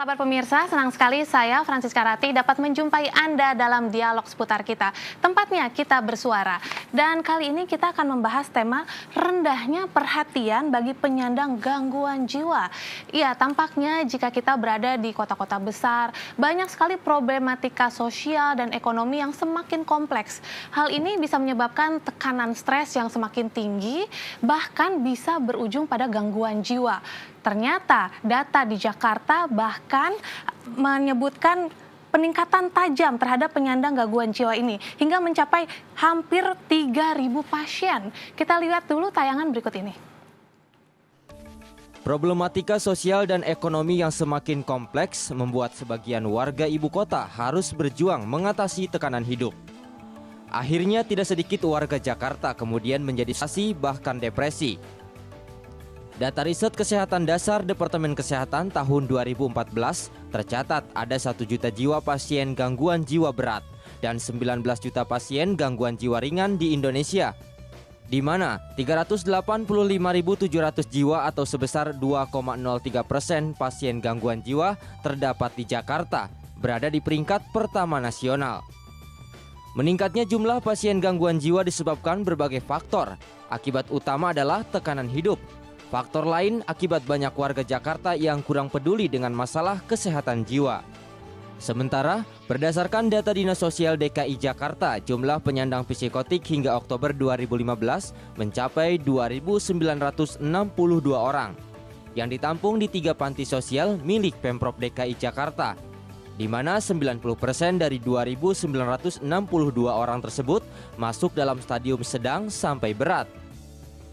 kabar pemirsa? Senang sekali saya, Francisca Rati, dapat menjumpai Anda dalam dialog seputar kita. Tempatnya kita bersuara. Dan kali ini kita akan membahas tema rendahnya perhatian bagi penyandang gangguan jiwa. Iya, tampaknya jika kita berada di kota-kota besar, banyak sekali problematika sosial dan ekonomi yang semakin kompleks. Hal ini bisa menyebabkan tekanan stres yang semakin tinggi, bahkan bisa berujung pada gangguan jiwa. Ternyata data di Jakarta bahkan menyebutkan peningkatan tajam terhadap penyandang gangguan jiwa ini hingga mencapai hampir 3.000 pasien. Kita lihat dulu tayangan berikut ini. Problematika sosial dan ekonomi yang semakin kompleks membuat sebagian warga ibu kota harus berjuang mengatasi tekanan hidup. Akhirnya tidak sedikit warga Jakarta kemudian menjadi sasi bahkan depresi. Data riset kesehatan dasar Departemen Kesehatan tahun 2014 tercatat ada 1 juta jiwa pasien gangguan jiwa berat dan 19 juta pasien gangguan jiwa ringan di Indonesia, di mana 385.700 jiwa atau sebesar 2,03% pasien gangguan jiwa terdapat di Jakarta, berada di peringkat pertama nasional. Meningkatnya jumlah pasien gangguan jiwa disebabkan berbagai faktor. Akibat utama adalah tekanan hidup. Faktor lain akibat banyak warga Jakarta yang kurang peduli dengan masalah kesehatan jiwa. Sementara, berdasarkan data Dinas Sosial DKI Jakarta, jumlah penyandang psikotik hingga Oktober 2015 mencapai 2.962 orang yang ditampung di 3 panti sosial milik Pemprov DKI Jakarta, di mana 90% dari 2.962 orang tersebut masuk dalam stadium sedang sampai berat.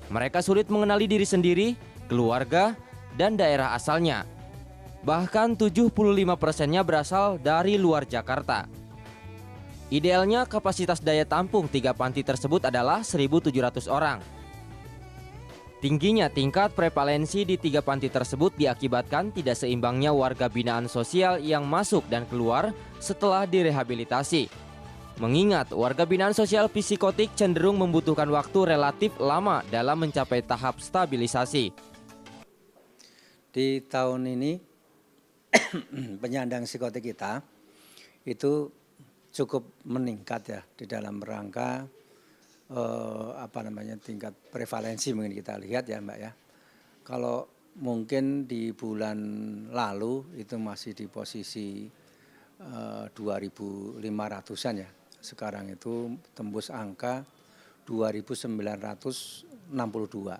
Mereka sulit mengenali diri sendiri, keluarga, dan daerah asalnya. Bahkan 75%-nya berasal dari luar Jakarta. Idealnya kapasitas daya tampung 3 panti tersebut adalah 1.700 orang. Tingginya tingkat prevalensi di 3 panti tersebut diakibatkan tidak seimbangnya warga binaan sosial yang masuk dan keluar setelah direhabilitasi. Mengingat warga binaan sosial psikotik cenderung membutuhkan waktu relatif lama dalam mencapai tahap stabilisasi. Di tahun ini penyandang psikotik kita itu cukup meningkat ya di dalam rangka tingkat prevalensi mungkin kita lihat ya Mbak ya. Kalau mungkin di bulan lalu itu masih di posisi 2.500-an ya. Sekarang itu tembus angka 2.962. Nah,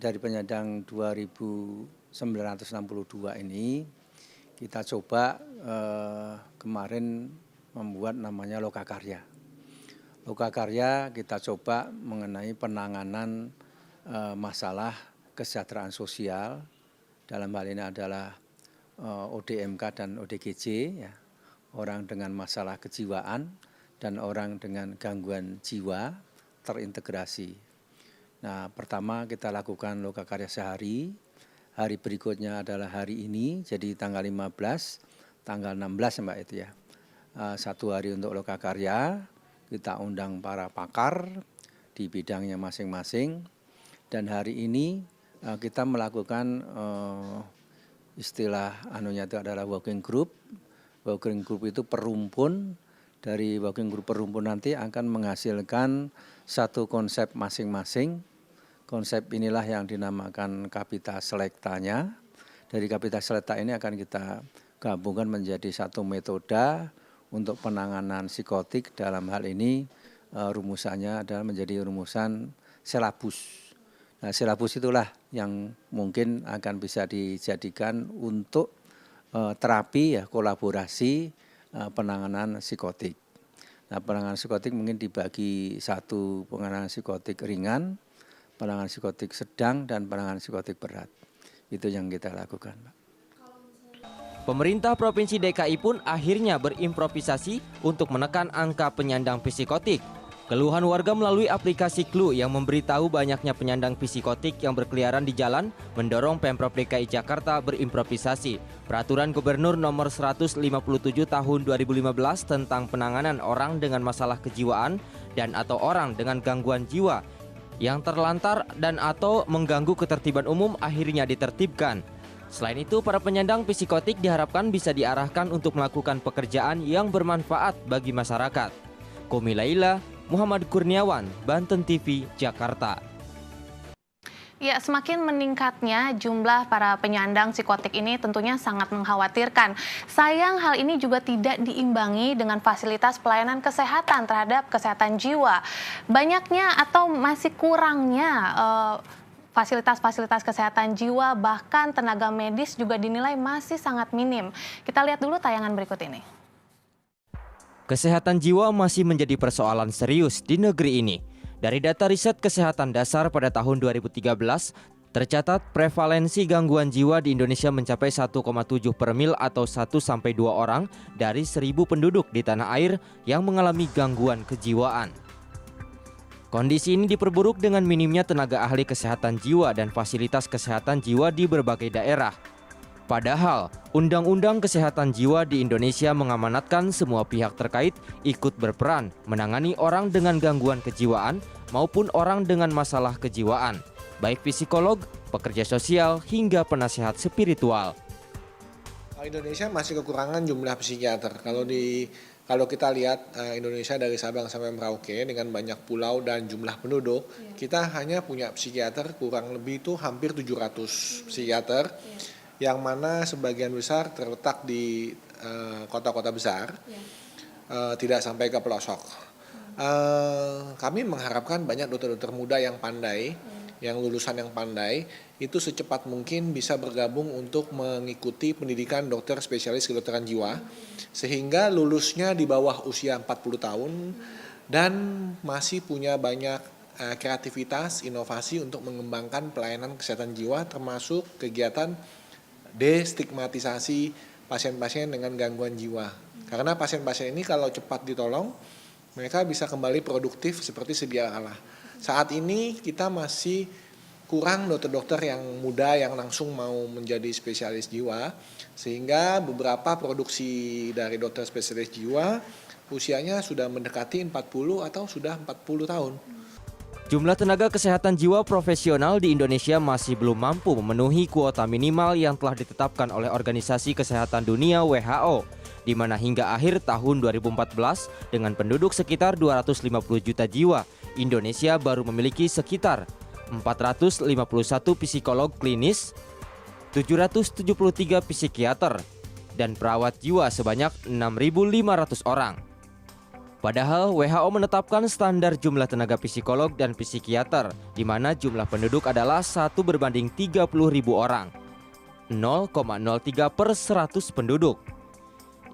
dari penyandang 2.962 ini kita coba kemarin membuat namanya Lokakarya. Lokakarya kita coba mengenai penanganan masalah kesejahteraan sosial, dalam hal ini adalah ODMK dan ODGJ ya. Orang dengan masalah kejiwaan dan orang dengan gangguan jiwa terintegrasi. Nah, pertama kita lakukan Lokakarya sehari, hari berikutnya adalah hari ini, jadi tanggal 15, tanggal 16 Mbak itu ya. 1 hari untuk Lokakarya, kita undang para pakar di bidangnya masing-masing, dan hari ini kita melakukan istilah itu adalah working group. Working group itu perumpun, dari working group perumpun nanti akan menghasilkan satu konsep masing-masing. Konsep inilah yang dinamakan Kapita Selectanya. Dari Kapita Selecta ini akan kita gabungkan menjadi satu metode untuk penanganan psikotik. Dalam hal ini rumusannya adalah menjadi rumusan silabus. Nah, silabus itulah yang mungkin akan bisa dijadikan untuk terapi ya, kolaborasi penanganan psikotik. Nah, penanganan psikotik mungkin dibagi 1 penanganan psikotik ringan, penanganan psikotik sedang, dan penanganan psikotik berat. Itu yang kita lakukan, Pak. Pemerintah Provinsi DKI pun akhirnya berimprovisasi untuk menekan angka penyandang psikotik. Keluhan warga melalui aplikasi Clue yang memberitahu banyaknya penyandang psikotik yang berkeliaran di jalan mendorong Pemprov DKI Jakarta berimprovisasi Peraturan Gubernur Nomor 157 Tahun 2015 tentang penanganan orang dengan masalah kejiwaan dan atau orang dengan gangguan jiwa yang terlantar dan atau mengganggu ketertiban umum akhirnya ditertibkan. Selain itu, para penyandang psikotik diharapkan bisa diarahkan untuk melakukan pekerjaan yang bermanfaat bagi masyarakat. Komi Laila, Muhammad Kurniawan, Banten TV, Jakarta. Ya, semakin meningkatnya jumlah para penyandang psikotik ini tentunya sangat mengkhawatirkan. Sayang hal ini juga tidak diimbangi dengan fasilitas pelayanan kesehatan terhadap kesehatan jiwa. Banyaknya atau masih kurangnya fasilitas-fasilitas kesehatan jiwa, bahkan tenaga medis juga dinilai masih sangat minim. Kita lihat dulu tayangan berikut ini. Kesehatan jiwa masih menjadi persoalan serius di negeri ini. Dari data riset kesehatan dasar pada tahun 2013, tercatat prevalensi gangguan jiwa di Indonesia mencapai 1,7 per mil atau 1-2 orang dari 1.000 penduduk di tanah air yang mengalami gangguan kejiwaan. Kondisi ini diperburuk dengan minimnya tenaga ahli kesehatan jiwa dan fasilitas kesehatan jiwa di berbagai daerah. Padahal, Undang-Undang Kesehatan Jiwa di Indonesia mengamanatkan semua pihak terkait ikut berperan menangani orang dengan gangguan kejiwaan maupun orang dengan masalah kejiwaan, baik psikolog, pekerja sosial, hingga penasehat spiritual. Indonesia masih kekurangan jumlah psikiater. Kalau kita lihat Indonesia dari Sabang sampai Merauke dengan banyak pulau dan jumlah penduduk, kita hanya punya psikiater kurang lebih itu hampir 700 psikiater. Yang mana sebagian besar terletak di kota-kota besar, tidak sampai ke pelosok. Kami mengharapkan banyak dokter-dokter muda yang pandai, yang lulusan yang pandai, itu secepat mungkin bisa bergabung untuk mengikuti pendidikan dokter spesialis kedokteran jiwa, sehingga lulusnya di bawah usia 40 tahun dan masih punya banyak kreativitas, inovasi untuk mengembangkan pelayanan kesehatan jiwa, termasuk kegiatan destigmatisasi pasien-pasien dengan gangguan jiwa. Karena pasien-pasien ini kalau cepat ditolong, mereka bisa kembali produktif seperti sedia kala. Saat ini kita masih kurang dokter-dokter yang muda yang langsung mau menjadi spesialis jiwa, sehingga beberapa produksi dari dokter spesialis jiwa usianya sudah mendekati 40 atau sudah 40 tahun. Jumlah tenaga kesehatan jiwa profesional di Indonesia masih belum mampu memenuhi kuota minimal yang telah ditetapkan oleh Organisasi Kesehatan Dunia WHO, di mana hingga akhir tahun 2014 dengan penduduk sekitar 250 juta jiwa, Indonesia baru memiliki sekitar 451 psikolog klinis, 773 psikiater, dan perawat jiwa sebanyak 6.500 orang. Padahal WHO menetapkan standar jumlah tenaga psikolog dan psikiater, di mana jumlah penduduk adalah 1:30.000 orang, 0,03 per 100 penduduk.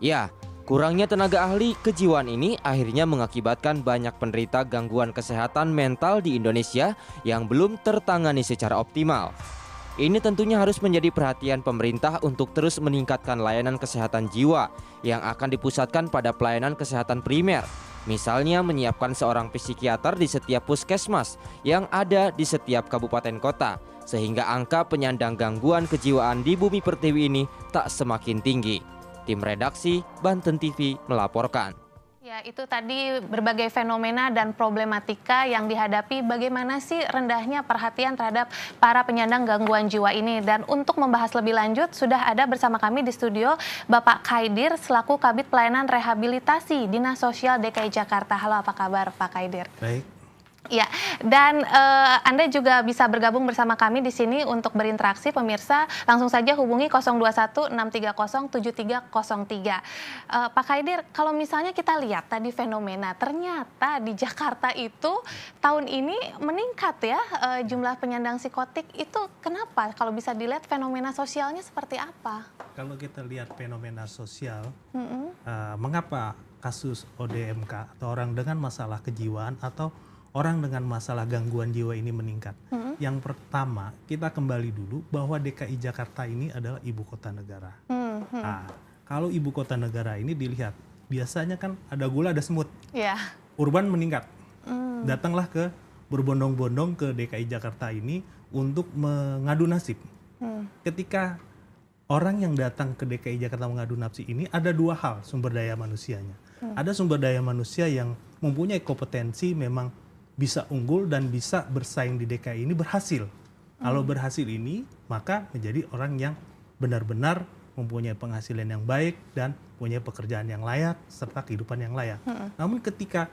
Ya, kurangnya tenaga ahli kejiwaan ini akhirnya mengakibatkan banyak penderita gangguan kesehatan mental di Indonesia yang belum tertangani secara optimal. Ini tentunya harus menjadi perhatian pemerintah untuk terus meningkatkan layanan kesehatan jiwa yang akan dipusatkan pada pelayanan kesehatan primer. Misalnya menyiapkan seorang psikiater di setiap puskesmas yang ada di setiap kabupaten kota, sehingga angka penyandang gangguan kejiwaan di Bumi Pertiwi ini tak semakin tinggi. Tim redaksi Banten TV melaporkan. Ya, itu tadi berbagai fenomena dan problematika yang dihadapi, bagaimana sih rendahnya perhatian terhadap para penyandang gangguan jiwa ini. Dan untuk membahas lebih lanjut, sudah ada bersama kami di studio Bapak Khaidir selaku Kabid Pelayanan Rehabilitasi Dinas Sosial DKI Jakarta. Halo, apa kabar Pak Khaidir? Baik. Ya, dan Anda juga bisa bergabung bersama kami di sini untuk berinteraksi, pemirsa. Langsung saja hubungi 021-630-7303. Pak Khaidir, kalau misalnya kita lihat tadi fenomena, ternyata di Jakarta itu tahun ini meningkat ya jumlah penyandang psikotik. Itu kenapa? Kalau bisa dilihat fenomena sosialnya seperti apa? Kalau kita lihat fenomena sosial, mengapa kasus ODMK atau orang dengan masalah kejiwaan atau orang dengan masalah gangguan jiwa ini meningkat. Yang pertama, kita kembali dulu bahwa DKI Jakarta ini adalah ibu kota negara. Nah, kalau ibu kota negara ini dilihat, biasanya kan ada gula, ada semut. Yeah. Urban meningkat. Datanglah ke berbondong-bondong ke DKI Jakarta ini untuk mengadu nasib. Ketika orang yang datang ke DKI Jakarta mengadu nasib ini, ada dua hal sumber daya manusianya. Ada sumber daya manusia yang mempunyai kompetensi, memang bisa unggul dan bisa bersaing di DKI ini berhasil. Kalau berhasil ini, maka menjadi orang yang benar-benar mempunyai penghasilan yang baik dan punya pekerjaan yang layak serta kehidupan yang layak. Namun ketika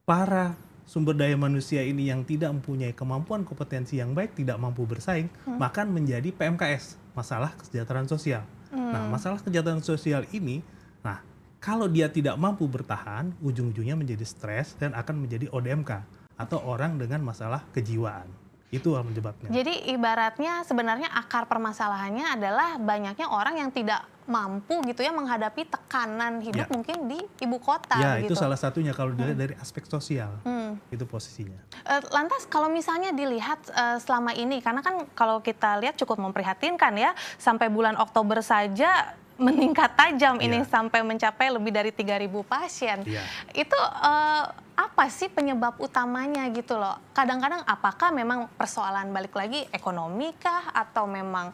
para sumber daya manusia ini yang tidak mempunyai kemampuan kompetensi yang baik, tidak mampu bersaing, maka menjadi PMKS, masalah kesejahteraan sosial. Nah, masalah kesejahteraan sosial ini, nah kalau dia tidak mampu bertahan, ujung-ujungnya menjadi stres dan akan menjadi ODMK atau orang dengan masalah kejiwaan. Itu penyebabnya. Jadi ibaratnya sebenarnya akar permasalahannya adalah banyaknya orang yang tidak mampu gitu ya menghadapi tekanan hidup mungkin di ibu kota. Ya, gitu. itu salah satunya kalau dilihat dari aspek sosial. Itu posisinya. Lantas kalau misalnya dilihat selama ini, karena kan kalau kita lihat cukup memprihatinkan ya, sampai bulan Oktober saja meningkat tajam ini sampai mencapai lebih dari 3.000 pasien. Itu apa sih penyebab utamanya gitu loh? Kadang-kadang apakah memang persoalan balik lagi ekonomi kah atau memang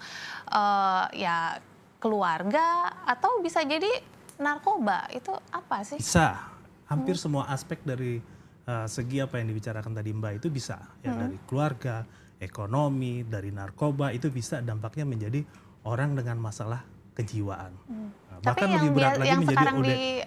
ya keluarga atau bisa jadi narkoba? Itu apa sih? Bisa. Hampir semua aspek dari segi apa yang dibicarakan tadi Mbak itu bisa. Ya, dari keluarga, ekonomi, dari narkoba itu bisa dampaknya menjadi orang dengan masalah kejiwaan. Tapi Bahkan lebih berat lagi yang menjadi sekarang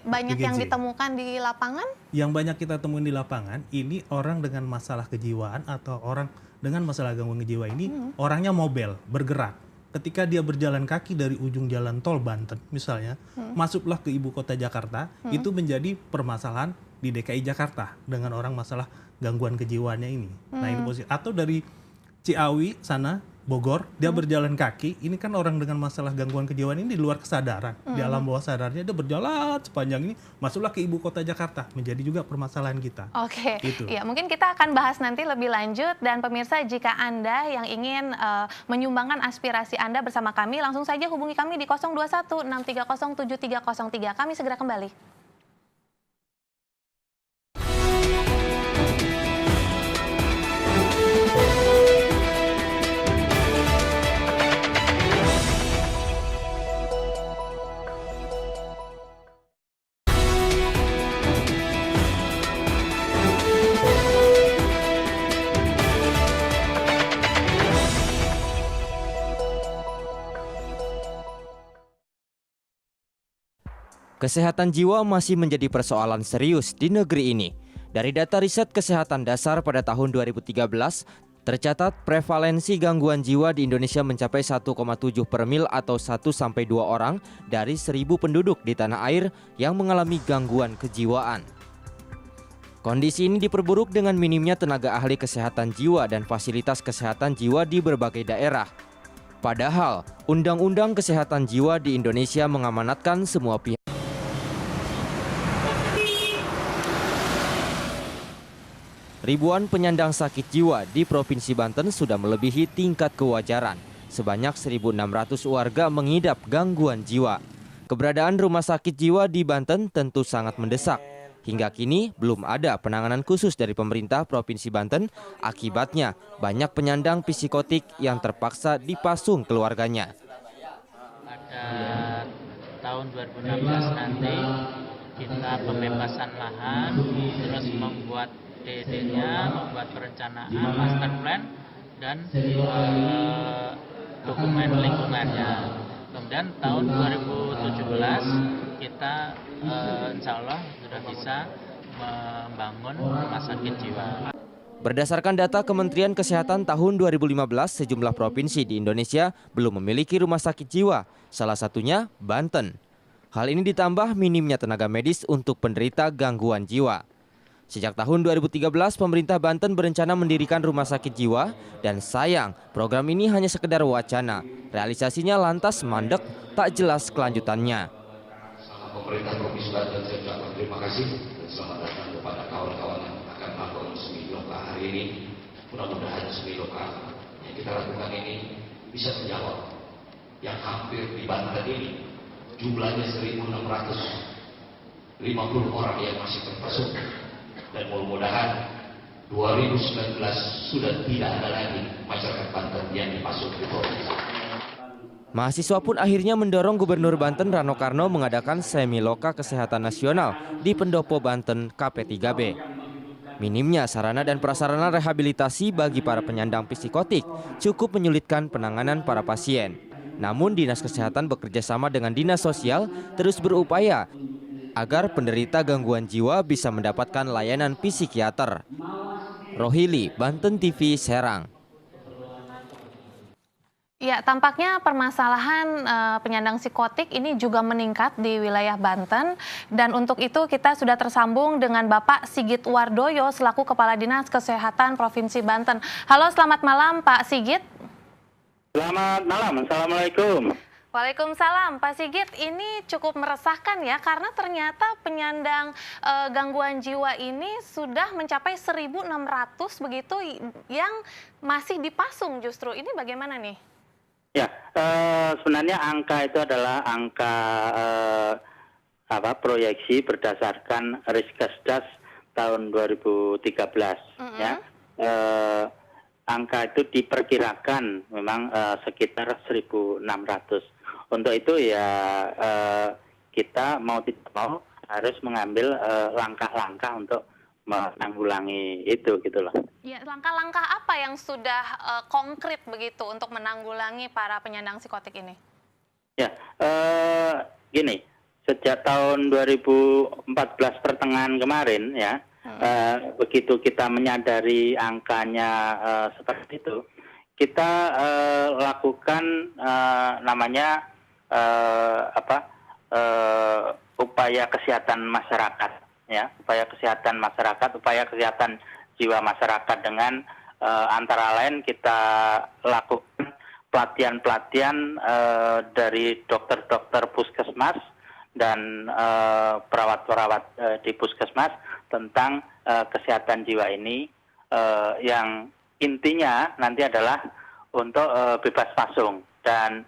banyak yang ODGJ. ditemukan di lapangan? Yang banyak kita temuin di lapangan, ini orang dengan masalah kejiwaan atau orang dengan masalah gangguan kejiwaan ini orangnya mobile, bergerak. Ketika dia berjalan kaki dari ujung jalan tol Banten misalnya, masuklah ke ibu kota Jakarta, itu menjadi permasalahan di DKI Jakarta dengan orang masalah gangguan kejiwaannya ini. Nah ini posisi. Atau dari Ciawi sana, Bogor, dia berjalan kaki, ini kan orang dengan masalah gangguan kejiwaan ini di luar kesadaran. Di alam bawah sadarnya dia berjalan sepanjang ini, masuklah ke ibu kota Jakarta, menjadi juga permasalahan kita. Oke, Gitu. ya mungkin kita akan bahas nanti lebih lanjut. Dan pemirsa, jika Anda yang ingin menyumbangkan aspirasi Anda bersama kami, langsung saja hubungi kami di 021 630 7303. Kami segera kembali. Kesehatan jiwa masih menjadi persoalan serius di negeri ini. Dari data riset kesehatan dasar pada tahun 2013, tercatat prevalensi gangguan jiwa di Indonesia mencapai 1,7 per mil atau 1-2 orang dari 1.000 penduduk di tanah air yang mengalami gangguan kejiwaan. Kondisi ini diperburuk dengan minimnya tenaga ahli kesehatan jiwa dan fasilitas kesehatan jiwa di berbagai daerah. Padahal, Undang-Undang Kesehatan Jiwa di Indonesia mengamanatkan semua pihak. Ribuan penyandang sakit jiwa di Provinsi Banten sudah melebihi tingkat kewajaran. Sebanyak 1.600 warga mengidap gangguan jiwa. Keberadaan rumah sakit jiwa di Banten tentu sangat mendesak. Hingga kini belum ada penanganan khusus dari pemerintah Provinsi Banten. Akibatnya banyak penyandang psikotik yang terpaksa dipasung keluarganya. Pada tahun 2016 nanti kita pembebasan lahan, terus membuat DD-nya, membuat perencanaan, master plan, dan dokumen lingkungannya. Kemudian tahun 2017 kita insya Allah sudah bisa membangun rumah sakit jiwa. Berdasarkan data Kementerian Kesehatan tahun 2015, sejumlah provinsi di Indonesia belum memiliki rumah sakit jiwa, salah satunya Banten. Hal ini ditambah minimnya tenaga medis untuk penderita gangguan jiwa. Sejak tahun 2013, pemerintah Banten berencana mendirikan rumah sakit jiwa dan sayang program ini hanya sekedar wacana. Realisasinya lantas mandek, tak jelas kelanjutannya. Pemerintah Provinsi Banten saya ucapkan terima kasih dan selamat datang kepada kawan-kawan yang akan melakukan semi loka hari ini. Mudah-mudahan semi loka yang kita lakukan ini bisa menjawab yang hampir di Banten ini jumlahnya 1.650 orang yang masih terpasung. Dan mudah-mudahan 2019 sudah tidak ada lagi masyarakat Banten yang dipasung di provinsi. Mahasiswa pun akhirnya mendorong Gubernur Banten Rano Karno mengadakan semi loka kesehatan nasional di Pendopo Banten KP3B. Minimnya sarana dan prasarana rehabilitasi bagi para penyandang psikotik cukup menyulitkan penanganan para pasien. Namun Dinas Kesehatan bekerja sama dengan Dinas Sosial terus berupaya agar penderita gangguan jiwa bisa mendapatkan layanan psikiater. Rohili, Banten TV, Serang. Ya, tampaknya permasalahan penyandang psikotik ini juga meningkat di wilayah Banten. Dan untuk itu kita sudah tersambung dengan Bapak Sigit Wardoyo selaku Kepala Dinas Kesehatan Provinsi Banten. Halo, selamat malam Pak Sigit. Selamat malam, Assalamualaikum. Waalaikumsalam, Pak Sigit. Ini cukup meresahkan ya, karena ternyata penyandang gangguan jiwa ini sudah mencapai 1.600 begitu yang masih dipasung justru. Ini bagaimana nih? Ya, sebenarnya angka itu adalah angka proyeksi berdasarkan Riskesdas tahun 2013. Ya, angka itu diperkirakan memang sekitar 1.600. Untuk itu ya kita mau tidak mau harus mengambil langkah-langkah untuk menanggulangi itu gitu loh. Ya, langkah-langkah apa yang sudah konkret begitu untuk menanggulangi para penyandang psikotik ini? Ya, gini, sejak tahun 2014 pertengahan kemarin ya, begitu kita menyadari angkanya seperti itu, kita lakukan namanya upaya kesehatan masyarakat, ya, upaya kesehatan masyarakat, upaya kesehatan jiwa masyarakat dengan antara lain kita lakukan pelatihan-pelatihan dari dokter-dokter puskesmas dan perawat-perawat di puskesmas tentang kesehatan jiwa ini yang intinya nanti adalah untuk bebas pasung. Dan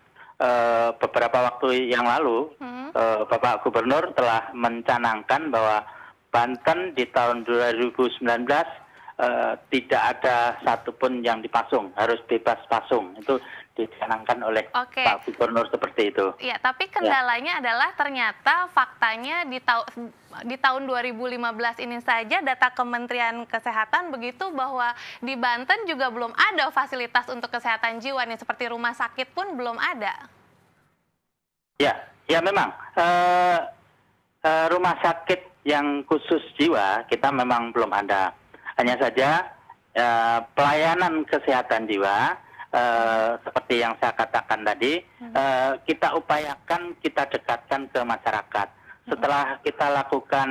beberapa waktu yang lalu Bapak Gubernur telah mencanangkan bahwa Banten di tahun 2019 tidak ada satupun yang dipasung, harus bebas pasung. Itu dicanangkan oleh Pak Gubernur seperti itu. Ya, tapi kendalanya adalah ternyata faktanya di tahun 2015 ini saja data Kementerian Kesehatan begitu bahwa di Banten juga belum ada fasilitas untuk kesehatan jiwa nih, seperti rumah sakit pun belum ada. Ya memang rumah sakit yang khusus jiwa kita memang belum ada. Hanya saja pelayanan kesehatan jiwa seperti yang saya katakan tadi, kita upayakan, kita dekatkan ke masyarakat. Setelah kita lakukan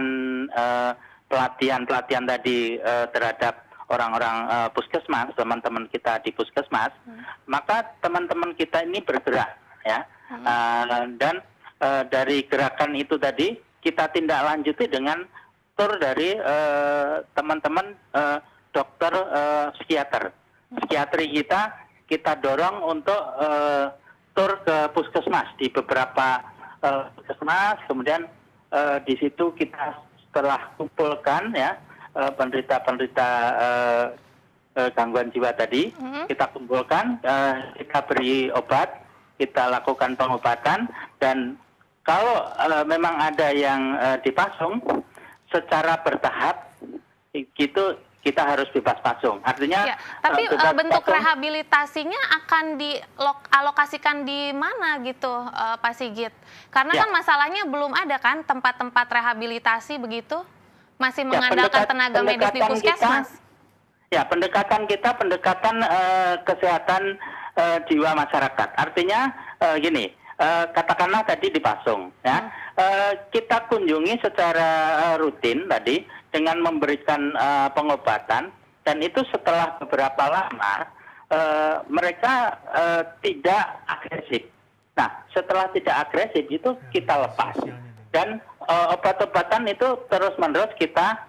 pelatihan-pelatihan tadi terhadap orang-orang puskesmas, teman-teman kita di puskesmas, maka teman-teman kita ini bergerak, ya. Dan dari gerakan itu tadi kita tindak lanjuti dengan tur dari teman-teman dokter psikiater. Psikiatri kita dorong untuk tur ke puskesmas di beberapa puskesmas, kemudian di situ kita setelah kumpulkan ya penderita-penderita gangguan jiwa tadi, kita kumpulkan, kita beri obat, kita lakukan pengobatan, dan kalau memang ada yang dipasung secara bertahap, itu kita harus bebas pasung. Artinya, tapi bentuk rehabilitasinya akan dialokasikan di mana gitu, Pak Sigit? Karena kan masalahnya belum ada kan tempat-tempat rehabilitasi begitu, masih mengandalkan tenaga medis di puskesmas. Pendekatan kita kesehatan jiwa masyarakat. Artinya gini. Katakanlah tadi dipasung, ya. Kita kunjungi secara rutin tadi dengan memberikan pengobatan, dan itu setelah beberapa lama mereka tidak agresif. Nah, setelah tidak agresif itu kita lepas, dan obat-obatan itu terus-menerus kita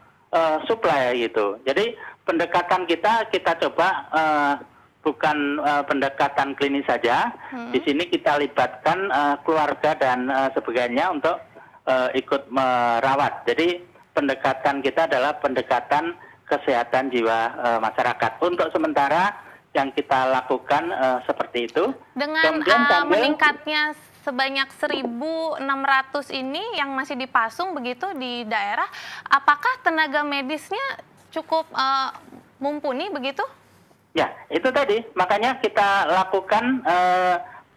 supply gitu. Jadi pendekatan kita coba bukan pendekatan klinis saja. Di sini kita libatkan keluarga dan sebagainya untuk ikut merawat. Jadi pendekatan kita adalah pendekatan kesehatan jiwa masyarakat. Untuk sementara yang kita lakukan seperti itu. Dengan meningkatnya sebanyak 1.600 ini yang masih dipasung begitu di daerah, apakah tenaga medisnya cukup mumpuni begitu? Ya, itu tadi. Makanya kita lakukan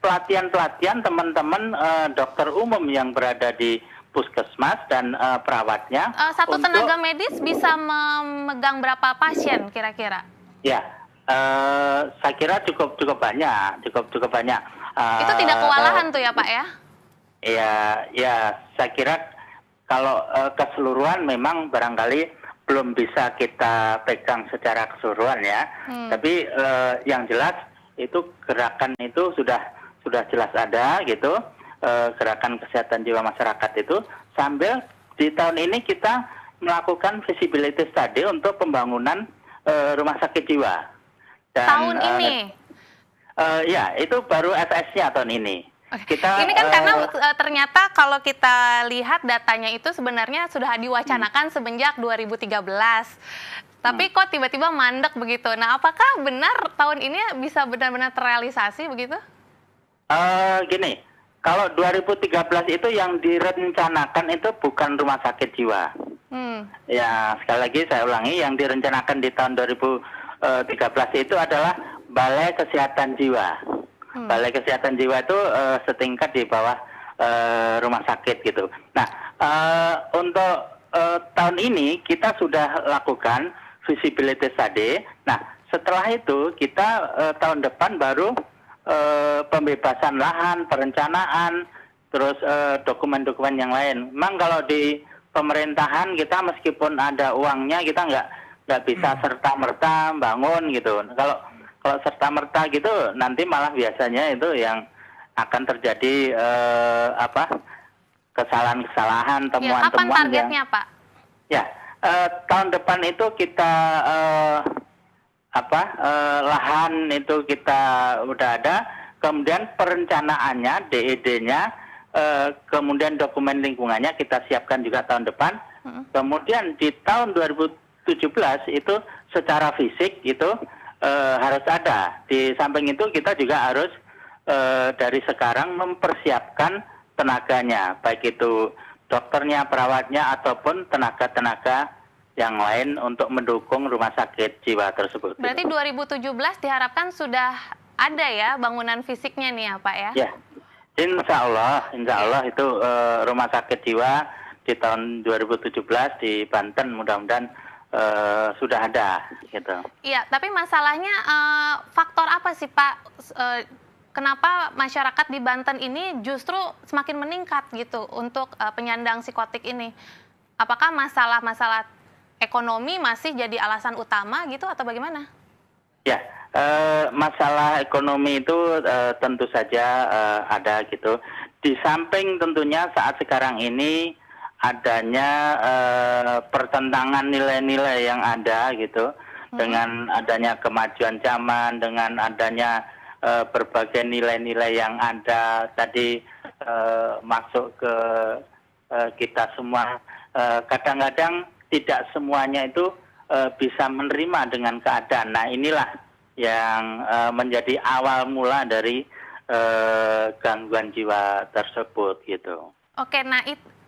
pelatihan-pelatihan teman-teman dokter umum yang berada di puskesmas dan perawatnya. Satu tenaga medis bisa memegang berapa pasien kira-kira? Ya, saya kira cukup banyak, cukup banyak. Itu tidak kewalahan tuh ya Pak ya? Ya, saya kira kalau keseluruhan memang barangkali belum bisa kita pegang secara keseluruhan ya. Tapi yang jelas itu gerakan itu sudah jelas ada gitu. Gerakan kesehatan jiwa masyarakat itu, sambil di tahun ini kita melakukan feasibility study untuk pembangunan rumah sakit jiwa. Dan, tahun ini? Ya, itu baru FS-nya tahun ini. Ini kan karena ternyata kalau kita lihat datanya itu sebenarnya sudah diwacanakan semenjak 2013. Tapi kok tiba-tiba mandek begitu. Nah, apakah benar tahun ini bisa benar-benar terrealisasi begitu? Gini. Kalau 2013 itu yang direncanakan itu bukan rumah sakit jiwa. Ya, sekali lagi saya ulangi, yang direncanakan di tahun 2013 itu adalah Balai Kesehatan Jiwa. Balai Kesehatan Jiwa itu setingkat di bawah rumah sakit gitu. Nah, untuk tahun ini kita sudah lakukan feasibility study. Nah, setelah itu kita tahun depan baru pembebasan lahan, perencanaan, terus dokumen-dokumen yang lain. Memang kalau di pemerintahan kita meskipun ada uangnya kita nggak bisa serta-merta bangun gitu. Kalau serta-merta gitu nanti malah biasanya itu yang akan terjadi kesalahan-kesalahan, temuan-temuan. Kapan targetnya Pak? Ya, tahun depan itu kita lahan itu kita udah ada, kemudian perencanaannya, DED-nya, kemudian dokumen lingkungannya kita siapkan juga tahun depan. Kemudian di tahun 2017 itu secara fisik itu harus ada. Di samping itu kita juga harus dari sekarang mempersiapkan tenaganya, baik itu dokternya, perawatnya, ataupun tenaga-tenaga yang lain untuk mendukung rumah sakit jiwa tersebut. Berarti 2017 diharapkan sudah ada ya bangunan fisiknya nih ya Pak ya? Ya, insya Allah itu rumah sakit jiwa di tahun 2017 di Banten mudah-mudahan sudah ada gitu. Iya, tapi masalahnya faktor apa sih Pak? Kenapa masyarakat di Banten ini justru semakin meningkat gitu untuk penyandang psikotik ini? Apakah masalah-masalah ekonomi masih jadi alasan utama gitu atau bagaimana? Ya, masalah ekonomi itu tentu saja ada gitu. Di samping tentunya saat sekarang ini adanya pertentangan nilai-nilai yang ada gitu, dengan adanya kemajuan zaman, dengan adanya berbagai nilai-nilai yang ada tadi masuk ke kita semua. Kadang-kadang tidak semuanya itu bisa menerima dengan keadaan. Nah, inilah yang menjadi awal mula dari gangguan jiwa tersebut gitu. Oke, nah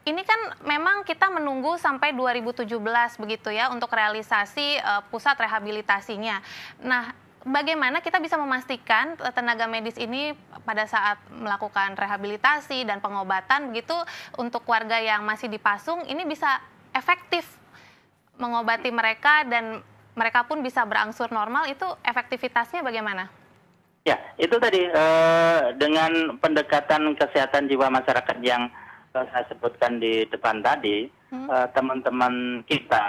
ini kan memang kita menunggu sampai 2017 begitu ya untuk realisasi pusat rehabilitasinya. Nah, bagaimana kita bisa memastikan tenaga medis ini pada saat melakukan rehabilitasi dan pengobatan begitu untuk warga yang masih dipasung ini bisa efektif mengobati mereka dan mereka pun bisa berangsur normal, itu efektivitasnya bagaimana? Ya, itu tadi dengan pendekatan kesehatan jiwa masyarakat yang saya sebutkan di depan tadi, teman-teman kita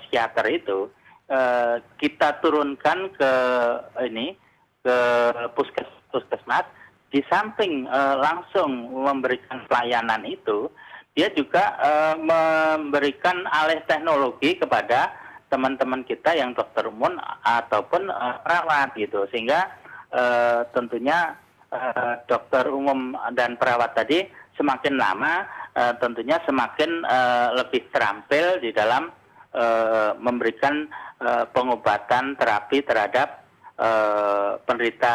psikiater itu kita turunkan ke puskesmas, di samping langsung memberikan pelayanan itu, dia juga memberikan alih teknologi kepada teman-teman kita yang dokter umum ataupun perawat gitu, sehingga tentunya dokter umum dan perawat tadi semakin lama tentunya semakin lebih terampil di dalam memberikan pengobatan terapi terhadap penderita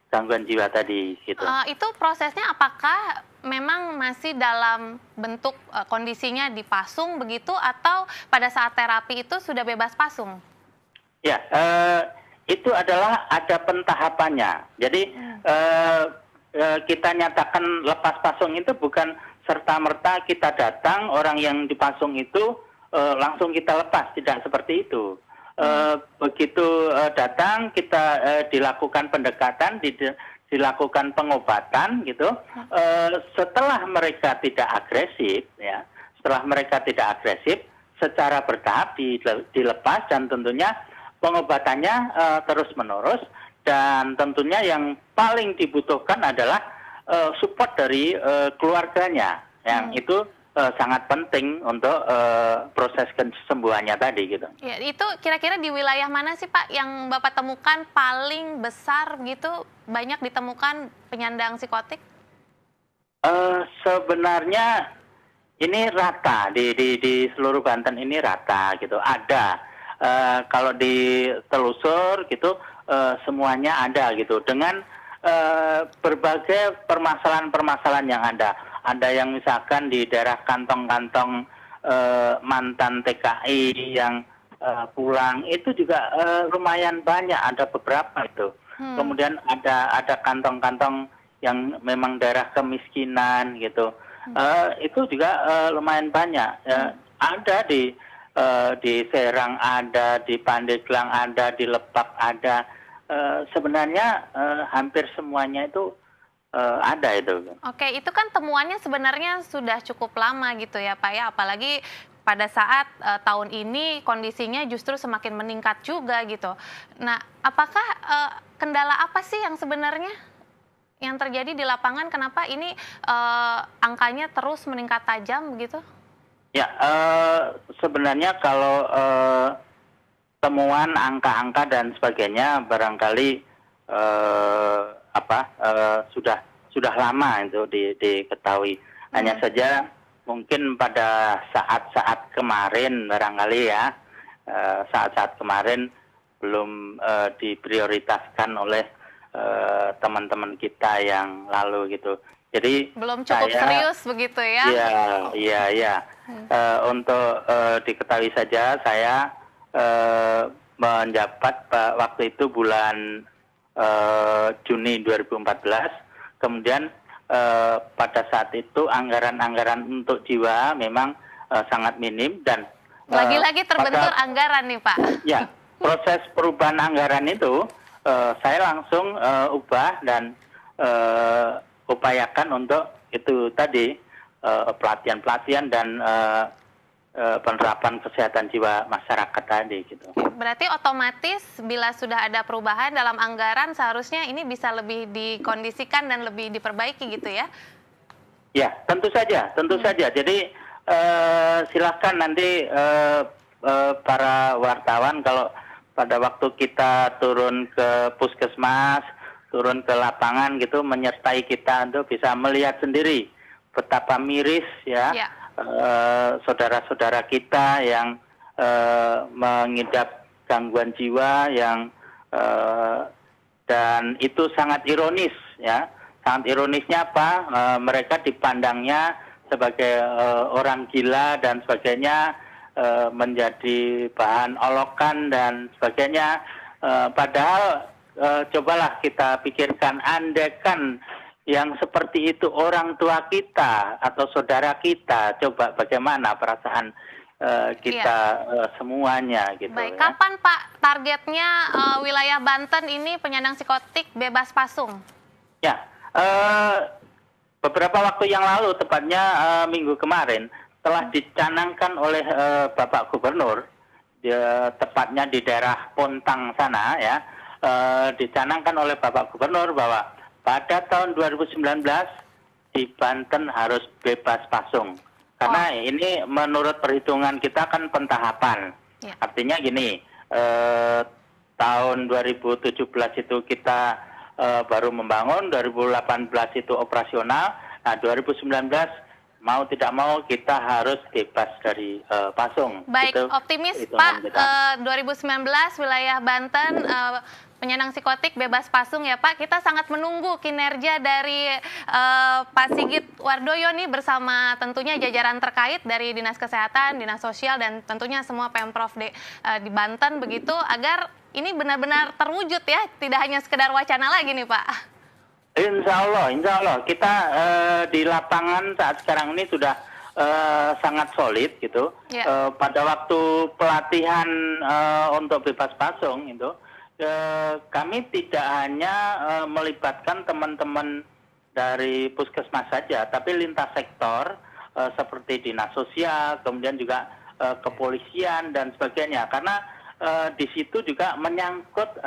gangguan jiwa tadi gitu. Itu prosesnya apakah memang masih dalam bentuk kondisinya dipasung begitu atau pada saat terapi itu sudah bebas pasung? Ya, itu adalah ada pentahapannya. Jadi kita nyatakan lepas pasung itu bukan serta-merta kita datang, orang yang dipasung itu langsung kita lepas, tidak seperti itu. Begitu datang kita dilakukan pendekatan, dilakukan pengobatan gitu. Setelah mereka tidak agresif, ya, secara bertahap dilepas dan tentunya pengobatannya terus-menerus dan tentunya yang paling dibutuhkan adalah support dari keluarganya yang itu sangat penting untuk proses kesembuhannya tadi gitu. Ya, itu kira-kira di wilayah mana sih Pak yang Bapak temukan paling besar gitu, banyak ditemukan penyandang psikotik? Sebenarnya ini rata di seluruh Banten ini rata gitu. Ada kalau ditelusur gitu semuanya ada gitu dengan berbagai permasalahan-permasalahan yang ada. Ada yang misalkan di daerah kantong-kantong mantan TKI yang pulang itu juga lumayan banyak, ada beberapa itu. Kemudian ada kantong-kantong yang memang daerah kemiskinan gitu. Itu juga lumayan banyak. Ada di Serang ada, di Pandeglang ada, di Lebak ada. Sebenarnya hampir semuanya itu ada itu. Oke, itu kan temuannya sebenarnya sudah cukup lama gitu ya Pak ya, apalagi pada saat tahun ini kondisinya justru semakin meningkat juga gitu. Nah, apakah kendala apa sih yang sebenarnya yang terjadi di lapangan, kenapa ini angkanya terus meningkat tajam begitu? Ya, sebenarnya kalau temuan angka-angka dan sebagainya barangkali sudah lama itu diketahui. Hanya saja mungkin pada saat-saat kemarin barangkali ya, saat-saat kemarin belum diprioritaskan oleh teman-teman kita yang lalu gitu. Jadi belum cukup serius begitu ya? Iya. Untuk diketahui saja, saya menjabat waktu itu bulan Juni 2014. Kemudian pada saat itu anggaran-anggaran untuk jiwa memang sangat minim dan lagi-lagi terbentur anggaran nih Pak. Ya, proses perubahan anggaran itu saya langsung ubah dan upayakan untuk itu tadi pelatihan-pelatihan dan penerapan kesehatan jiwa masyarakat tadi gitu. Berarti otomatis bila sudah ada perubahan dalam anggaran seharusnya ini bisa lebih dikondisikan dan lebih diperbaiki gitu ya? Ya, tentu saja. Jadi silakan nanti para wartawan kalau pada waktu kita turun ke puskesmas, turun ke lapangan gitu, menyertai kita untuk bisa melihat sendiri betapa miris ya. Saudara-saudara kita yang mengidap gangguan jiwa yang dan itu sangat ironis ya. Sangat ironisnya apa? Mereka dipandangnya sebagai orang gila dan sebagainya, menjadi bahan olokan dan sebagainya. Padahal cobalah kita pikirkan, andaikan yang seperti itu orang tua kita atau saudara kita, coba bagaimana perasaan kita semuanya gitu. Baik, ya. Kapan Pak targetnya wilayah Banten ini penyandang psikotik bebas pasung? Ya, beberapa waktu yang lalu, tepatnya minggu kemarin, telah dicanangkan oleh Bapak Gubernur, tepatnya di daerah Pontang sana ya, dicanangkan oleh Bapak Gubernur bahwa pada tahun 2019 di Banten harus bebas pasung. Karena ini menurut perhitungan kita kan pentahapan. Ya. Artinya gini, tahun 2017 itu kita baru membangun, 2018 itu operasional, nah 2019 mau tidak mau kita harus bebas dari pasung. Baik, gitu, optimis Pak, 2019 wilayah Banten penyandang psikotik bebas pasung ya Pak. Kita sangat menunggu kinerja dari Pak Sigit Wardoyo nih bersama tentunya jajaran terkait dari Dinas Kesehatan, Dinas Sosial dan tentunya semua Pemprov di Banten begitu agar ini benar-benar terwujud ya, tidak hanya sekedar wacana lagi nih Pak. Insya Allah kita di lapangan saat sekarang ini sudah sangat solid gitu. Pada waktu pelatihan untuk bebas pasung itu, kami tidak hanya melibatkan teman-teman dari puskesmas saja, tapi lintas sektor seperti dinas sosial, kemudian juga kepolisian dan sebagainya. Karena di situ juga menyangkut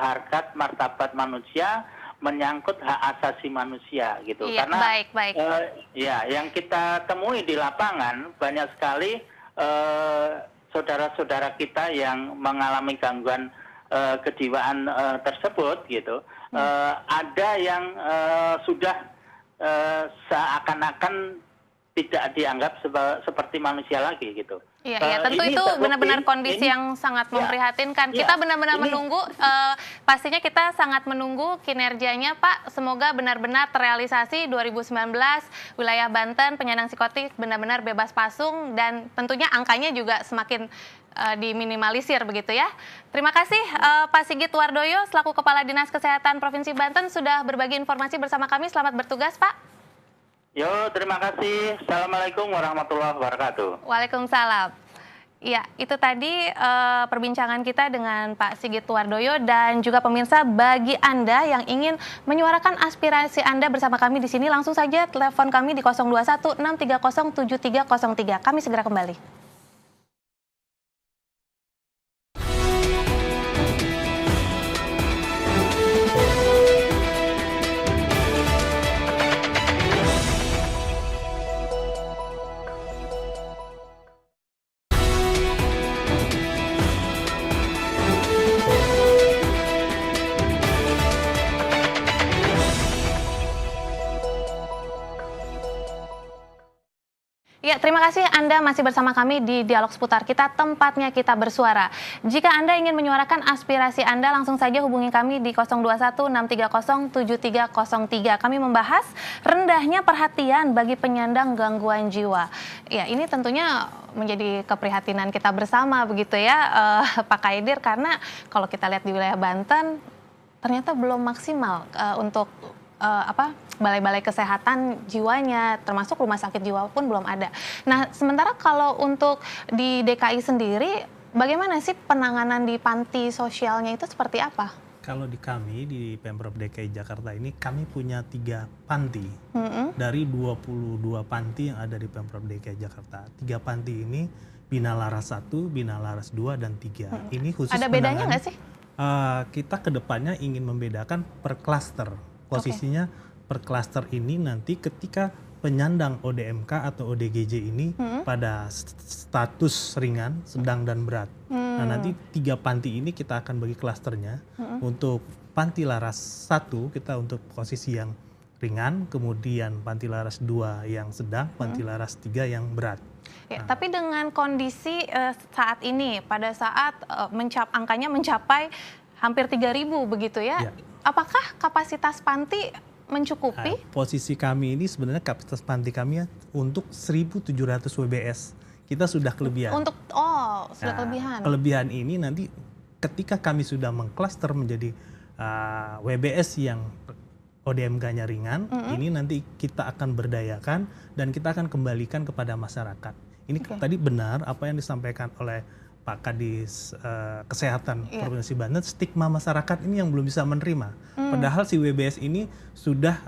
harkat martabat manusia, menyangkut hak asasi manusia gitu. Iya, karena baik. Ya, yang kita temui di lapangan banyak sekali saudara-saudara kita yang mengalami gangguan kejiwaan tersebut gitu. Ada yang sudah seakan-akan tidak dianggap seperti manusia lagi gitu. Iya, tentu itu benar-benar kondisi yang sangat memprihatinkan. Kita benar-benar menunggu, pastinya kita sangat menunggu kinerjanya Pak. Semoga benar-benar terrealisasi 2019 wilayah Banten penyandang psikotik benar-benar bebas pasung dan tentunya angkanya juga semakin diminimalisir begitu ya. Terima kasih Pak Sigit Wardoyo selaku Kepala Dinas Kesehatan Provinsi Banten sudah berbagi informasi bersama kami. Selamat bertugas Pak. Yo, terima kasih. Assalamualaikum warahmatullahi wabarakatuh. Waalaikumsalam. Ya, itu tadi perbincangan kita dengan Pak Sigit Wardoyo dan juga pemirsa, bagi Anda yang ingin menyuarakan aspirasi Anda bersama kami di sini, langsung saja telepon kami di 021 630 7303. Kami segera kembali. Ya, terima kasih Anda masih bersama kami di Dialog Seputar Kita, tempatnya kita bersuara. Jika Anda ingin menyuarakan aspirasi Anda, langsung saja hubungi kami di 021 630 7303. Kami membahas rendahnya perhatian bagi penyandang gangguan jiwa. Ya, ini tentunya menjadi keprihatinan kita bersama begitu ya, Pak Kaidir, karena kalau kita lihat di wilayah Banten ternyata belum maksimal untuk balai-balai kesehatan jiwanya, termasuk rumah sakit jiwa pun belum ada. Nah, sementara kalau untuk di DKI sendiri, bagaimana sih penanganan di panti sosialnya itu seperti apa? Kalau di kami, di Pemprov DKI Jakarta ini, kami punya 3 panti dari 22 panti yang ada di Pemprov DKI Jakarta. 3 panti ini, Bina Laras 1, Bina Laras 2, dan 3. Ini khusus ada bedanya nggak sih? Kita kedepannya ingin membedakan per klaster. Posisinya per klaster ini nanti ketika penyandang ODMK atau ODGJ ini pada status ringan, sedang, dan berat. Nah, nanti 3 panti ini kita akan bagi klasternya. Untuk Panti Laras 1 kita untuk posisi yang ringan, kemudian Panti Laras 2 yang sedang, Panti Laras 3 yang berat. Ya, tapi dengan kondisi saat ini, pada saat angkanya mencapai hampir 3.000 begitu ya, apakah kapasitas panti mencukupi? Posisi kami ini sebenarnya kapasitas panti kami untuk 1.700 WBS. Kita sudah kelebihan. Sudah kelebihan. Kelebihan ini nanti ketika kami sudah mengklaster menjadi WBS yang ODMK-nya ringan, ini nanti kita akan berdayakan dan kita akan kembalikan kepada masyarakat. Ini tadi benar apa yang disampaikan oleh Pak Kadis Kesehatan Provinsi Banten, stigma masyarakat ini yang belum bisa menerima. Padahal si WBS ini sudah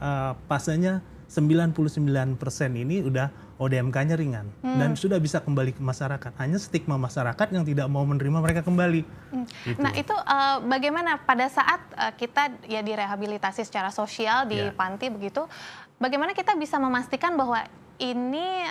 pasenya 99% ini udah ODMK-nya ringan dan sudah bisa kembali ke masyarakat. Hanya stigma masyarakat yang tidak mau menerima mereka kembali. Gitu. Nah itu bagaimana pada saat kita ya direhabilitasi secara sosial di panti begitu, bagaimana kita bisa memastikan bahwa ini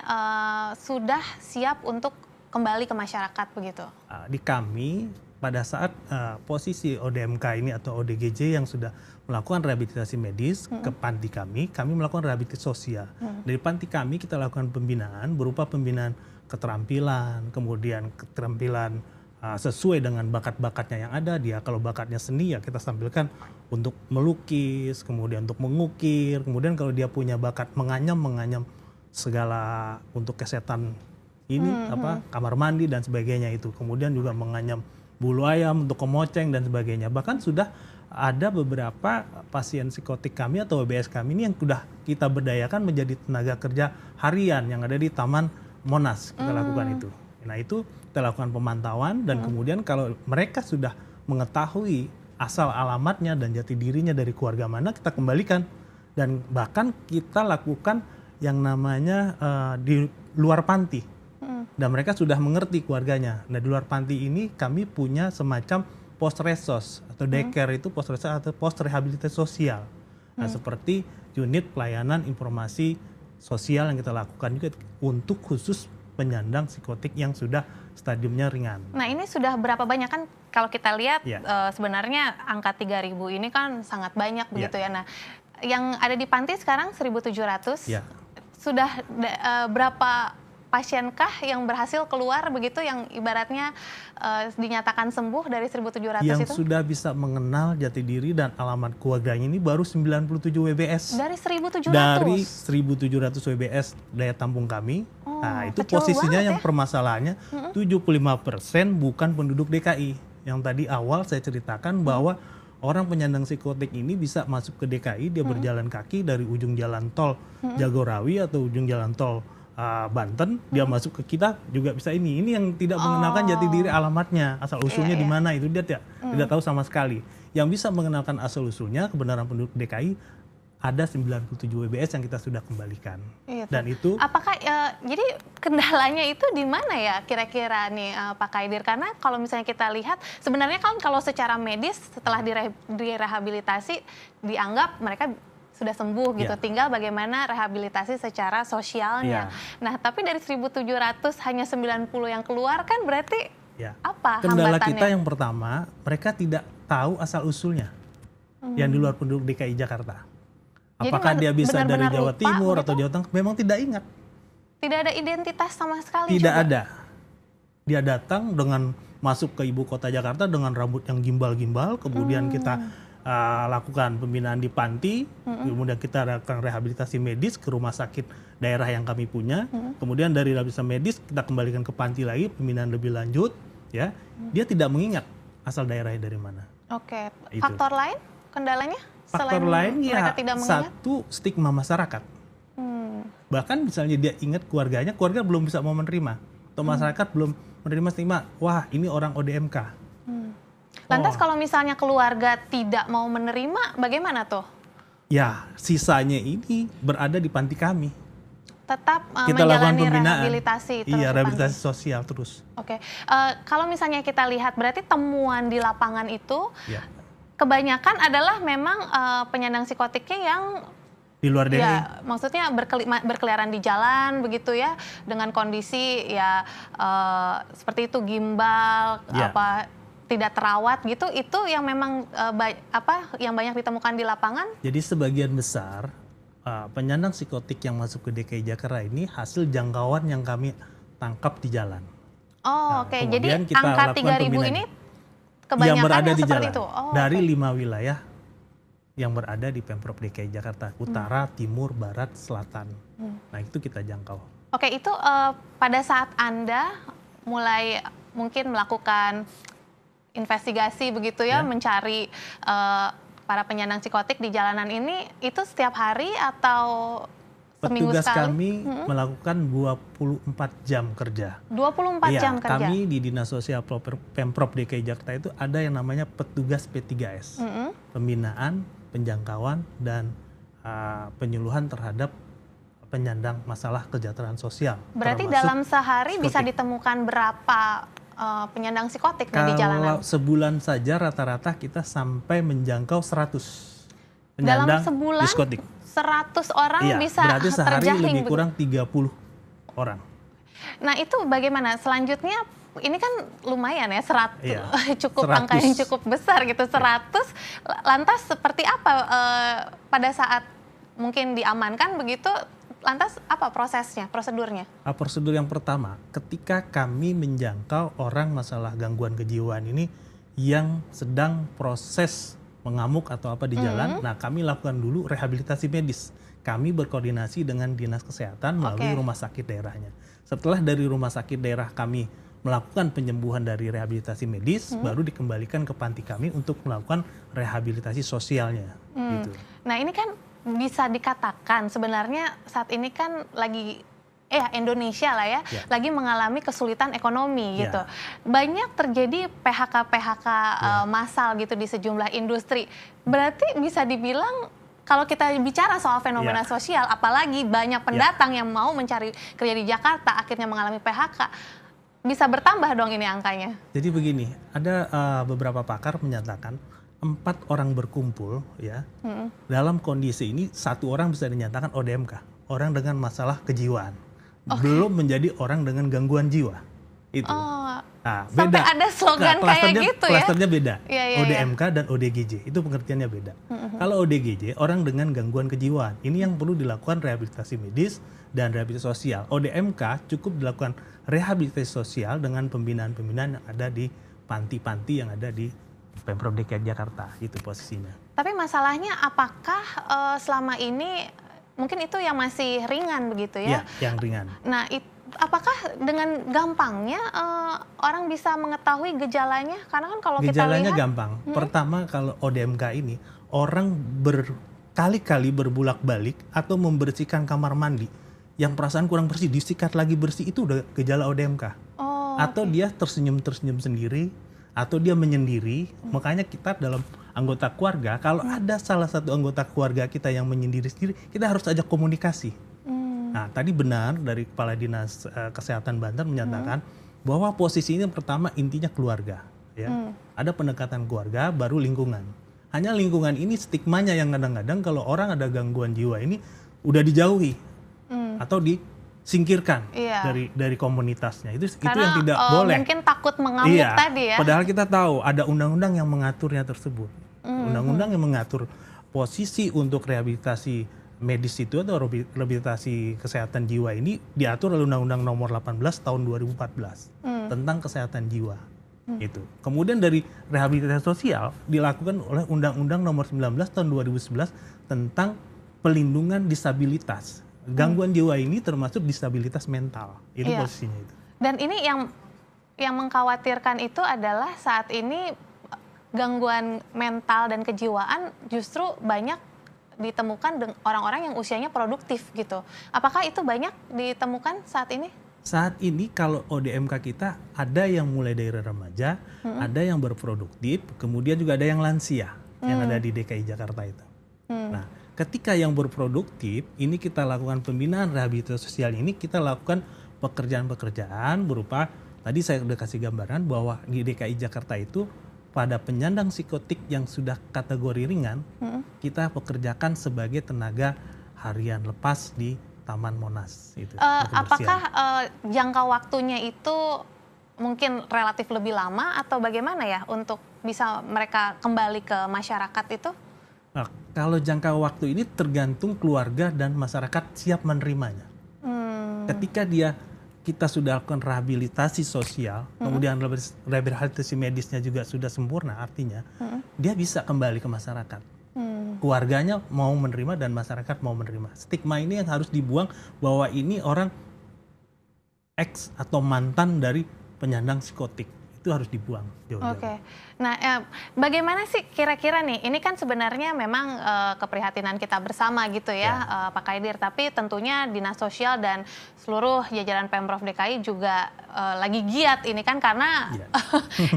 sudah siap untuk kembali ke masyarakat begitu? Di kami pada saat posisi ODMK ini atau ODGJ yang sudah melakukan rehabilitasi medis ke panti kami melakukan rehabilitasi sosial. Dari panti kami kita lakukan pembinaan berupa pembinaan keterampilan, kemudian keterampilan sesuai dengan bakat-bakatnya yang ada. Dia kalau bakatnya seni ya kita tampilkan untuk melukis, kemudian untuk mengukir, kemudian kalau dia punya bakat menganyam segala untuk kesehatan ini kamar mandi dan sebagainya itu. Kemudian juga menganyam bulu ayam, untuk kemoceng dan sebagainya. Bahkan sudah ada beberapa pasien psikotik kami atau WBS kami ini yang sudah kita berdayakan menjadi tenaga kerja harian yang ada di Taman Monas. Kita lakukan itu. Nah itu kita lakukan pemantauan dan kemudian kalau mereka sudah mengetahui asal alamatnya dan jati dirinya dari keluarga mana, kita kembalikan. Dan bahkan kita lakukan yang namanya di luar panti. Dan mereka sudah mengerti keluarganya. Nah di luar panti ini kami punya semacam post resos atau daycare itu post resos atau post rehabilitasi sosial. Nah seperti unit pelayanan informasi sosial yang kita lakukan juga untuk khusus penyandang psikotik yang sudah stadiumnya ringan. Nah ini sudah berapa banyak kan kalau kita lihat sebenarnya angka 3.000 ini kan sangat banyak begitu ya. Nah yang ada di panti sekarang 1.700. Sudah berapa pasienkah yang berhasil keluar begitu yang ibaratnya dinyatakan sembuh dari 1.700 yang itu? Yang sudah bisa mengenal jati diri dan alamat keluarganya ini baru 97 WBS. Dari 1.700? Dari 1.700 WBS daya tampung kami. Nah itu posisinya yang permasalahannya 75% bukan penduduk DKI. Yang tadi awal saya ceritakan bahwa orang penyandang psikotik ini bisa masuk ke DKI, dia berjalan kaki dari ujung jalan tol Jagorawi atau ujung jalan tol Banten, dia masuk ke kita juga bisa ini. Ini yang tidak mengenalkan jati diri alamatnya, asal usulnya di mana itu dia tidak tahu sama sekali. Yang bisa mengenalkan asal usulnya kebenaran penduduk DKI ada 97 WBS yang kita sudah kembalikan. Dan itu apakah jadi kendalanya itu di mana ya kira-kira nih Pak Kaidir? Karena kalau misalnya kita lihat sebenarnya kan kalau secara medis setelah direhabilitasi dianggap mereka sudah sembuh gitu. Tinggal bagaimana rehabilitasi secara sosialnya. Nah, tapi dari 1.700 hanya 90 yang keluar kan berarti apa kendala hambatannya? kita yang pertama, mereka tidak tahu asal usulnya yang di luar penduduk DKI Jakarta. Apakah dia bisa dari Jawa Timur atau Jawa Tengah? Memang tidak ingat. Tidak ada identitas sama sekali. Tidak ada. Dia datang dengan masuk ke ibu kota Jakarta dengan rambut yang gimbal-gimbal, kemudian kita lakukan pembinaan di panti, kemudian kita lakukan rehabilitasi medis ke rumah sakit daerah yang kami punya, kemudian dari rehabilitasi medis kita kembalikan ke panti lagi, pembinaan lebih lanjut, ya. Dia tidak mengingat asal daerahnya dari mana. Oke, faktor lain kendalanya? Faktor lain ya tidak mengingat? Satu stigma masyarakat. Bahkan misalnya dia ingat keluarganya, keluarga belum bisa mau menerima, atau masyarakat belum menerima stigma, wah ini orang ODMK. Lantas kalau misalnya keluarga tidak mau menerima, bagaimana tuh? Ya, sisanya ini berada di panti kami. Tetap kita lakukan menjalani pembinaan. rehabilitasi terus. Iya, rehabilitasi sosial terus. Oke, kalau misalnya kita lihat berarti temuan di lapangan itu kebanyakan adalah memang penyandang psikotiknya yang di luar DKI. Ya, maksudnya berkeliaran di jalan begitu ya, dengan kondisi ya seperti itu gimbal, tidak terawat gitu, itu yang memang yang banyak ditemukan di lapangan. Jadi sebagian besar penyandang psikotik yang masuk ke DKI Jakarta ini hasil jangkauan yang kami tangkap di jalan. Oh, oke. Jadi angka 3.000 ini kebanyakan yang berada di jalan itu. Dari 5 wilayah yang berada di Pemprov DKI Jakarta, utara, timur, barat, selatan. Nah itu kita jangkau. Oke, itu pada saat Anda mulai mungkin melakukan investigasi begitu ya, mencari para penyandang psikotik di jalanan ini, itu setiap hari atau seminggu petugas sekali? Kami melakukan 24 jam kerja. 24 jam kerja? Kami di Dinas Sosial Pemprov DKI Jakarta itu ada yang namanya petugas P3S. Pembinaan, penjangkauan, dan penyuluhan terhadap penyandang masalah kesejahteraan sosial. Berarti dalam sehari psikotik. Bisa ditemukan berapa penyandang psikotik di jalanan? Kalau sebulan saja rata-rata kita sampai menjangkau 100 dalam penyandang sebulan psikotik. 100 orang bisa berarti sehari terjahing lebih kurang 30 orang. Nah itu bagaimana selanjutnya? Ini kan lumayan ya, 100 cukup 100. Angka yang cukup besar gitu, 100. Lantas seperti apa pada saat mungkin diamankan begitu? Lantas apa prosesnya, prosedurnya? Prosedur yang pertama, ketika kami menjangkau orang masalah gangguan kejiwaan ini yang sedang proses mengamuk atau apa di jalan, nah kami lakukan dulu rehabilitasi medis. Kami berkoordinasi dengan Dinas Kesehatan melalui rumah sakit daerahnya. Setelah dari rumah sakit daerah kami melakukan penyembuhan dari rehabilitasi medis, baru dikembalikan ke panti kami untuk melakukan rehabilitasi sosialnya. Gitu. Nah ini kan bisa dikatakan sebenarnya saat ini kan lagi Indonesia lah ya, lagi mengalami kesulitan ekonomi gitu. Banyak terjadi PHK massal gitu di sejumlah industri. Berarti bisa dibilang kalau kita bicara soal fenomena sosial, apalagi banyak pendatang yang mau mencari kerja di Jakarta akhirnya mengalami PHK, bisa bertambah dong ini angkanya. Jadi begini, ada beberapa pakar menyatakan 4 orang berkumpul ya, dalam kondisi ini 1 orang bisa dinyatakan ODMK, orang dengan masalah kejiwaan, belum menjadi orang dengan gangguan jiwa. Itu. Nah, sampai beda. ada slogan kayak gitu ya. Klasternya beda. Ya. ODMK dan ODGJ itu pengertiannya beda. Kalau ODGJ orang dengan gangguan kejiwaan, ini yang perlu dilakukan rehabilitasi medis dan rehabilitasi sosial. ODMK cukup dilakukan rehabilitasi sosial dengan pembinaan-pembinaan yang ada di panti-panti yang ada di Pemprov DKI Jakarta, itu posisinya. Tapi masalahnya apakah selama ini mungkin itu yang masih ringan begitu ya? Ya, yang ringan. Nah, apakah dengan gampangnya orang bisa mengetahui gejalanya? Karena kan kalau kita lihat gejalanya gampang. Pertama, kalau ODMK ini orang berkali-kali berbulak-balik atau membersihkan kamar mandi yang perasaan kurang bersih, disikat lagi bersih, itu udah gejala ODMK. Atau dia tersenyum-tersenyum sendiri, atau dia menyendiri. Makanya kita dalam anggota keluarga, kalau ada salah satu anggota keluarga kita yang menyendiri sendiri, kita harus ajak komunikasi. Nah, tadi benar dari Kepala Dinas Kesehatan Banten menyatakan bahwa posisi ini pertama intinya keluarga. Ya. Ada pendekatan keluarga, baru lingkungan. Hanya lingkungan ini stigmanya yang kadang-kadang kalau orang ada gangguan jiwa ini udah dijauhi atau disingkirkan dari komunitasnya. Itu yang tidak boleh. Mungkin takut mengamuk tadi ya. Padahal kita tahu ada undang-undang yang mengaturnya tersebut. Undang-undang yang mengatur posisi untuk rehabilitasi medis itu atau rehabilitasi kesehatan jiwa ini diatur oleh Undang-Undang Nomor 18 tahun 2014 tentang kesehatan jiwa. Itu. Kemudian dari rehabilitasi sosial dilakukan oleh Undang-Undang Nomor 19 tahun 2011 tentang pelindungan disabilitas. Gangguan jiwa ini termasuk disabilitas mental. Itu posisinya itu. Dan ini yang mengkhawatirkan itu adalah saat ini gangguan mental dan kejiwaan justru banyak ditemukan orang-orang yang usianya produktif gitu. Apakah itu banyak ditemukan saat ini? Saat ini kalau ODMK kita ada yang mulai dari remaja, ada yang berproduktif, kemudian juga ada yang lansia yang ada di DKI Jakarta itu. Nah, ketika yang berproduktif, ini kita lakukan pembinaan rehabilitasi sosial ini, kita lakukan pekerjaan-pekerjaan berupa, tadi saya sudah kasih gambaran bahwa di DKI Jakarta itu pada penyandang psikotik yang sudah kategori ringan, kita pekerjakan sebagai tenaga harian lepas di Taman Monas. Itu, apakah jangka waktunya itu mungkin relatif lebih lama atau bagaimana ya untuk bisa mereka kembali ke masyarakat itu? Nah, kalau jangka waktu ini tergantung keluarga dan masyarakat siap menerimanya. Ketika kita sudah lakukan rehabilitasi sosial, kemudian rehabilitasi medisnya juga sudah sempurna, artinya dia bisa kembali ke masyarakat. Keluarganya mau menerima dan masyarakat mau menerima. Stigma ini yang harus dibuang bahwa ini orang ex atau mantan dari penyandang psikotik. Itu harus dibuang jauh-jauh. Oke. Nah, bagaimana sih kira-kira nih? Ini kan sebenarnya memang keprihatinan kita bersama gitu ya, Pak Kaidir. Tapi tentunya Dinas Sosial dan seluruh jajaran Pemprov DKI juga lagi giat ini kan karena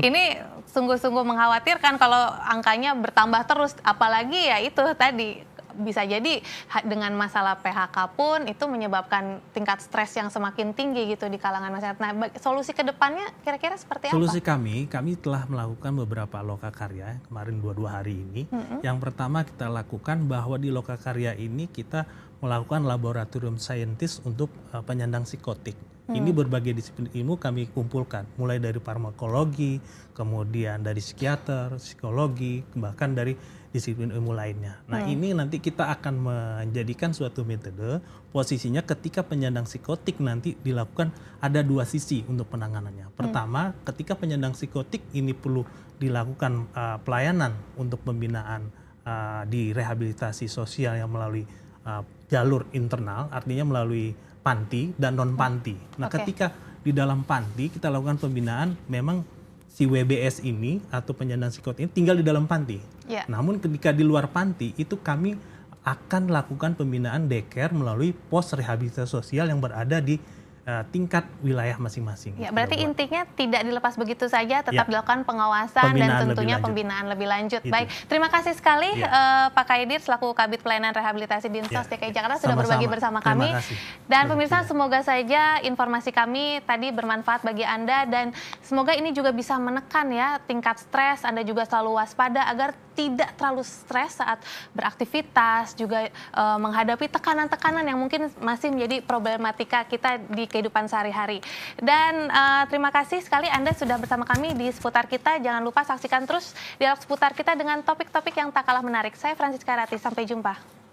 ini sungguh-sungguh mengkhawatirkan kalau angkanya bertambah terus. Apalagi ya itu tadi bisa jadi dengan masalah PHK pun itu menyebabkan tingkat stres yang semakin tinggi gitu di kalangan masyarakat. Nah, solusi ke depannya kira-kira seperti apa? Solusi kami telah melakukan beberapa lokakarya kemarin 22 hari ini. Yang pertama kita lakukan bahwa di lokakarya ini kita melakukan laboratorium saintis untuk penyandang psikotik. Ini berbagai disiplin ilmu kami kumpulkan, mulai dari farmakologi, kemudian dari psikiater, psikologi, bahkan dari disiplin ilmu lainnya. Nah, ini nanti kita akan menjadikan suatu metode, posisinya ketika penyandang psikotik nanti dilakukan ada 2 sisi untuk penanganannya. Pertama, ketika penyandang psikotik ini perlu dilakukan pelayanan untuk pembinaan di rehabilitasi sosial yang melalui jalur internal, artinya melalui panti dan non-panti. Nah, ketika di dalam panti kita lakukan pembinaan, memang si WBS ini atau penyandang psikotik ini tinggal di dalam panti. Ya. Namun ketika di luar panti itu kami akan lakukan pembinaan daycare melalui pos rehabilitasi sosial yang berada di tingkat wilayah masing-masing. Ya, berarti intinya tidak dilepas begitu saja, tetap dilakukan pengawasan Pembinaan dan tentunya lebih pembinaan lebih lanjut. Itu. Baik, terima kasih sekali Pak Kaidir selaku Kabid Pelayanan Rehabilitasi Dinsos DKI Jakarta sudah Sama-sama. berbagi bersama kami. Terima kasih. Dan pemirsa, semoga saja informasi kami tadi bermanfaat bagi Anda dan semoga ini juga bisa menekan ya tingkat stres. Anda juga selalu waspada agar tidak terlalu stres saat beraktivitas, juga menghadapi tekanan-tekanan yang mungkin masih menjadi problematika kita di kehidupan sehari-hari. Dan terima kasih sekali Anda sudah bersama kami di Seputar Kita. Jangan lupa saksikan terus dialog Seputar Kita dengan topik-topik yang tak kalah menarik. Saya Francisca Rati, sampai jumpa.